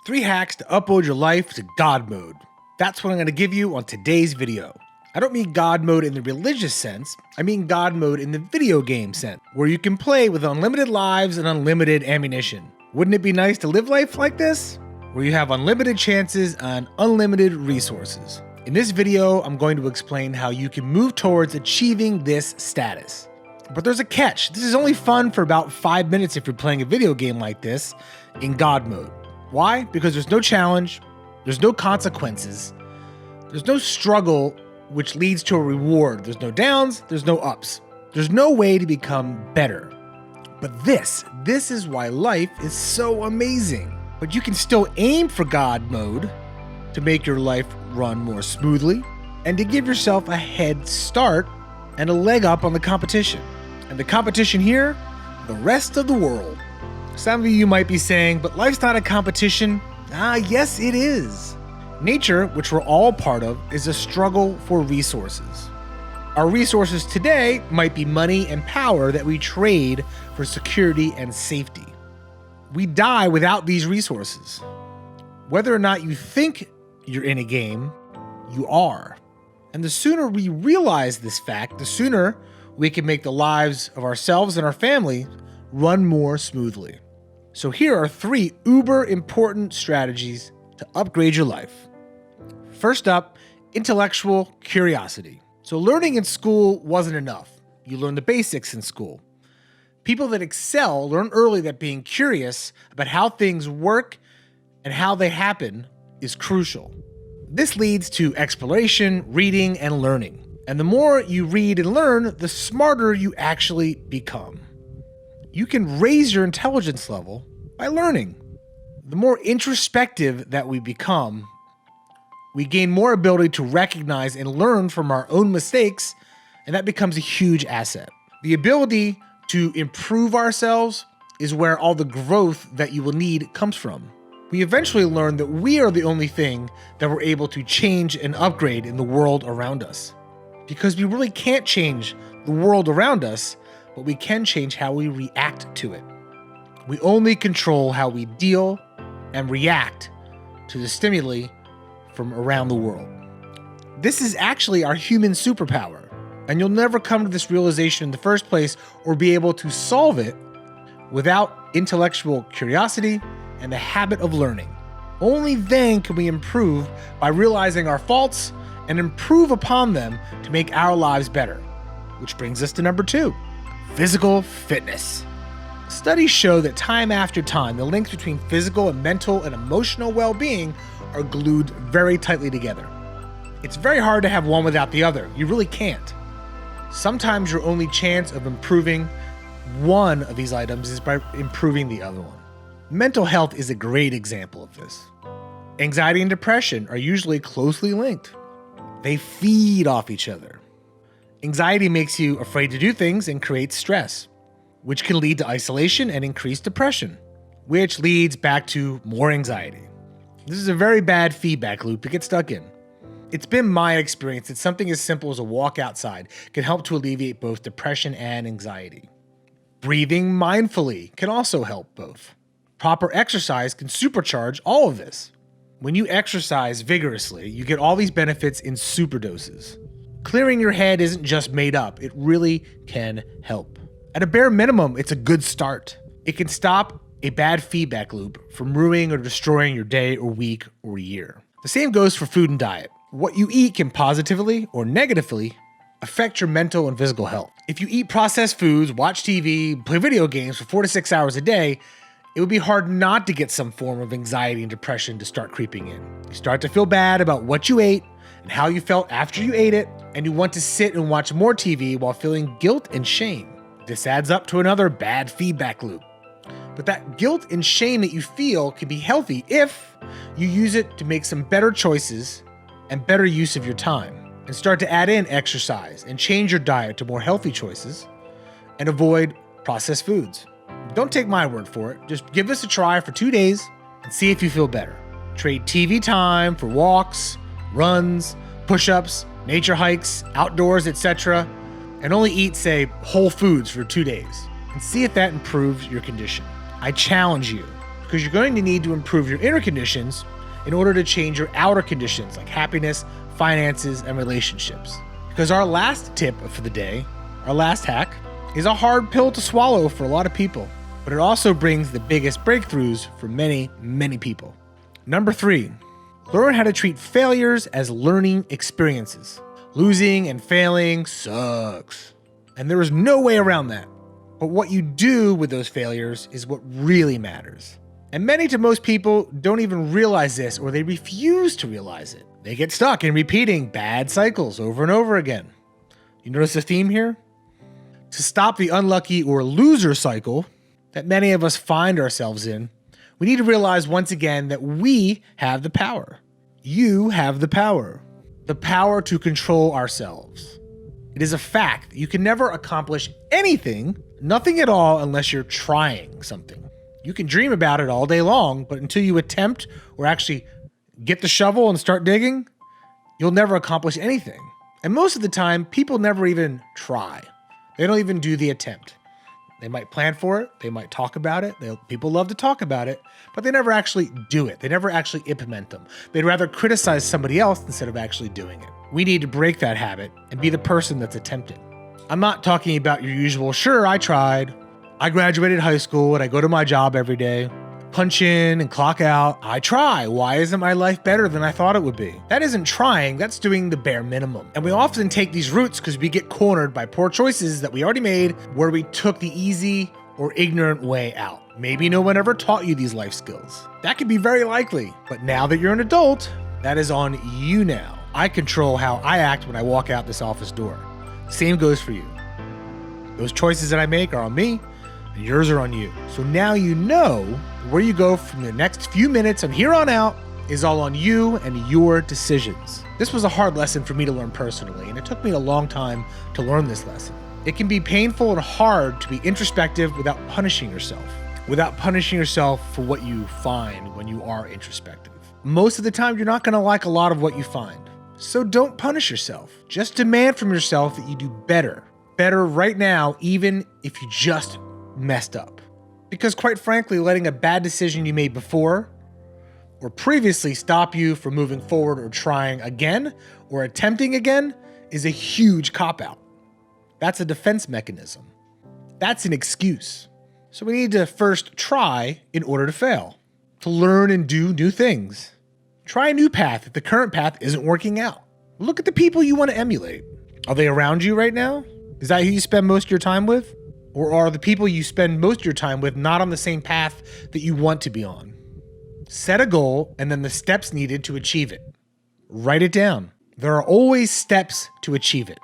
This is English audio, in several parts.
3 hacks to upload your life to God mode. That's what I'm going to give you on today's video. I don't mean God mode in the religious sense, I mean God mode in the video game sense, where you can play with unlimited lives and unlimited ammunition. Wouldn't it be nice to live life like this? Where you have unlimited chances and unlimited resources. In this video, I'm going to explain how you can move towards achieving this status. But there's a catch. This is only fun for about 5 minutes if you're playing a video game like this in God mode. Why? Because there's no challenge, there's no consequences, there's no struggle which leads to a reward. There's no downs, there's no ups. There's no way to become better. But this is why life is so amazing. But you can still aim for God mode to make your life run more smoothly and to give yourself a head start and a leg up on the competition. And the competition here, the rest of the world. Some of you might be saying, but life's not a competition. Yes it is. Nature, which we're all part of, is a struggle for resources. Our resources today might be money and power that we trade for security and safety. We die without these resources. Whether or not you think you're in a game, you are. And the sooner we realize this fact, the sooner we can make the lives of ourselves and our family run more smoothly. So here are 3 uber important strategies to upgrade your life. First up, intellectual curiosity. So learning in school wasn't enough. You learn the basics in school. People that excel learn early that being curious about how things work and how they happen is crucial. This leads to exploration, reading, and learning. And the more you read and learn, the smarter you actually become. You can raise your intelligence level by learning. The more introspective that we become, we gain more ability to recognize and learn from our own mistakes, and that becomes a huge asset. The ability to improve ourselves is where all the growth that you will need comes from. We eventually learn that we are the only thing that we're able to change and upgrade in the world around us. Because we really can't change the world around us, but we can change how we react to it. We only control how we deal and react to the stimuli from around the world. This is actually our human superpower, and you'll never come to this realization in the first place or be able to solve it without intellectual curiosity and the habit of learning. Only then can we improve by realizing our faults and improve upon them to make our lives better. Which brings us to number 2, physical fitness. Studies show that time after time, the links between physical and mental and emotional well-being are glued very tightly together. It's very hard to have one without the other. You really can't. Sometimes your only chance of improving one of these items is by improving the other one. Mental health is a great example of this. Anxiety and depression are usually closely linked. They feed off each other. Anxiety makes you afraid to do things and creates stress, which can lead to isolation and increased depression, which leads back to more anxiety. This is a very bad feedback loop to get stuck in. It's been my experience that something as simple as a walk outside can help to alleviate both depression and anxiety. Breathing mindfully can also help both. Proper exercise can supercharge all of this. When you exercise vigorously, you get all these benefits in super doses. Clearing your head isn't just made up, it really can help. At a bare minimum, it's a good start. It can stop a bad feedback loop from ruining or destroying your day or week or year. The same goes for food and diet. What you eat can positively or negatively affect your mental and physical health. If you eat processed foods, watch TV, play video games for 4 to 6 hours a day, it would be hard not to get some form of anxiety and depression to start creeping in. You start to feel bad about what you ate and how you felt after you ate it, and you want to sit and watch more TV while feeling guilt and shame. This adds up to another bad feedback loop. But that guilt and shame that you feel can be healthy if you use it to make some better choices and better use of your time, and start to add in exercise and change your diet to more healthy choices and avoid processed foods. Don't take my word for it. Just give this a try for 2 days and see if you feel better. Trade TV time for walks, runs, push-ups, nature hikes, outdoors, etc., and only eat, say, whole foods for 2 days and see if that improves your condition. I challenge you because you're going to need to improve your inner conditions in order to change your outer conditions like happiness, finances, and relationships. Because our last tip for the day, our last hack, is a hard pill to swallow for a lot of people, but it also brings the biggest breakthroughs for many, many people. Number 3, learn how to treat failures as learning experiences. Losing and failing sucks, and there is no way around that. But what you do with those failures is what really matters. And many to most people don't even realize this, or they refuse to realize it. They get stuck in repeating bad cycles over and over again. You notice a theme here? To stop the unlucky or loser cycle that many of us find ourselves in, we need to realize once again that we have the power. You have the power. The power to control ourselves. It is a fact that you can never accomplish anything, nothing at all, unless you're trying something. You can dream about it all day long, but until you attempt or actually get the shovel and start digging, you'll never accomplish anything. And most of the time, people never even try. They don't even do the attempt. They might plan for it. They might talk about it. People love to talk about it, but they never actually do it. They never actually implement them. They'd rather criticize somebody else instead of actually doing it. We need to break that habit and be the person that's attempting. I'm not talking about your usual, sure, I tried. I graduated high school and I go to my job every day. Punch in and clock out. I try. Why isn't my life better than I thought it would be? That isn't trying, that's doing the bare minimum. And we often take these routes because we get cornered by poor choices that we already made where we took the easy or ignorant way out. Maybe no one ever taught you these life skills. That could be very likely, but now that you're an adult, that is on you now. I control how I act when I walk out this office door. Same goes for you. Those choices that I make are on me, and yours are on you. So now you know where you go from the next few minutes and here on out is all on you and your decisions. This was a hard lesson for me to learn personally, and it took me a long time to learn this lesson. It can be painful and hard to be introspective without punishing yourself for what you find when you are introspective. Most of the time, you're not going to like a lot of what you find. So don't punish yourself. Just demand from yourself that you do better. Better right now, even if you just messed up. Because quite frankly, letting a bad decision you made before or previously stop you from moving forward or trying again or attempting again is a huge cop-out. That's a defense mechanism. That's an excuse. So we need to first try in order to fail, to learn and do new things. Try a new path if the current path isn't working out. Look at the people you want to emulate. Are they around you right now? Is that who you spend most of your time with? Or are the people you spend most of your time with not on the same path that you want to be on? Set a goal and then the steps needed to achieve it. Write it down. There are always steps to achieve it.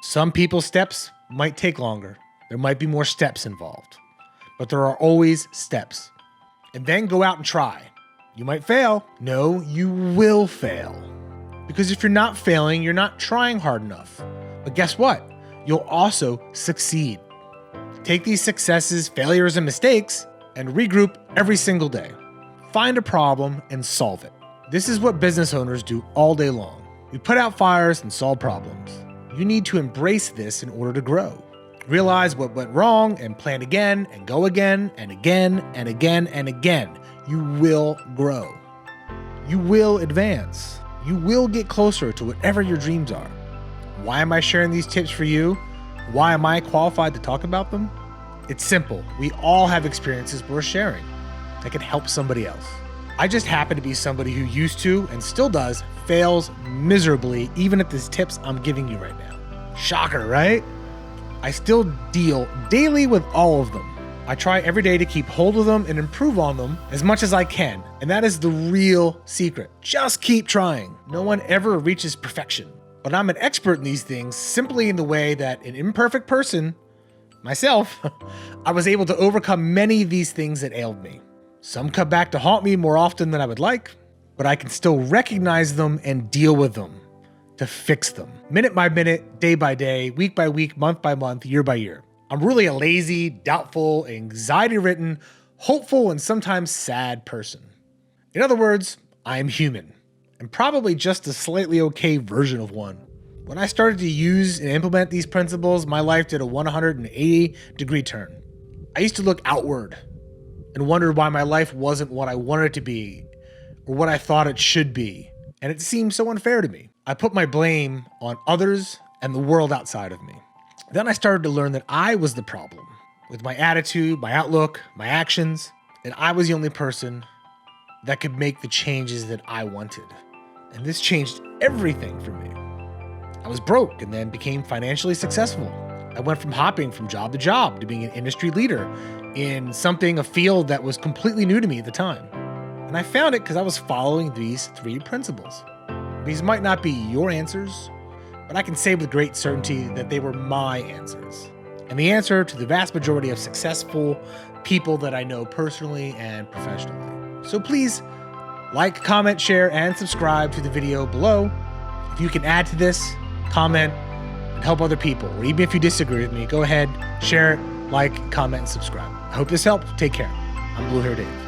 Some people's steps might take longer. There might be more steps involved, but there are always steps. And then go out and try. You might fail. No, you will fail. Because if you're not failing, you're not trying hard enough. But guess what? You'll also succeed. Take these successes, failures, and mistakes and regroup every single day. Find a problem and solve it. This is what business owners do all day long. We put out fires and solve problems. You need to embrace this in order to grow. Realize what went wrong and plan again and go again and again and again and again. You will grow. You will advance. You will get closer to whatever your dreams are. Why am I sharing these tips for you? Why am I qualified to talk about them? It's simple. We all have experiences we're sharing that can help somebody else. I just happen to be somebody who used to and still does fails miserably even at these tips I'm giving you right now. Shocker, right? I still deal daily with all of them. I try every day to keep hold of them and improve on them as much as I can. And that is the real secret. Just keep trying. No one ever reaches perfection. But I'm an expert in these things simply in the way that an imperfect person, myself, I was able to overcome many of these things that ailed me. Some come back to haunt me more often than I would like, but I can still recognize them and deal with them to fix them. Minute by minute, day by day, week by week, month by month, year by year. I'm really a lazy, doubtful, anxiety-ridden, hopeful, and sometimes sad person. In other words, I am human. And probably just a slightly okay version of one. When I started to use and implement these principles, my life did a 180-degree turn. I used to look outward. and wondered why my life wasn't what I wanted it to be or what I thought it should be. And it seemed so unfair to me. I put my blame on others and the world outside of me. Then I started to learn that I was the problem with my attitude, my outlook, my actions, and I was the only person that could make the changes that I wanted. And this changed everything for me. I was broke and then became financially successful. I went from hopping from job to job to being an industry leader in a field that was completely new to me at the time. And I found it because I was following these 3 principles. These might not be your answers, but I can say with great certainty that they were my answers. And the answer to the vast majority of successful people that I know personally and professionally. So please like, comment, share, and subscribe to the video below. If you can add to this, comment, and help other people. Or even if you disagree with me, go ahead, share it, like, comment, and subscribe. I hope this helped. Take care. I'm Blue Hair Dave.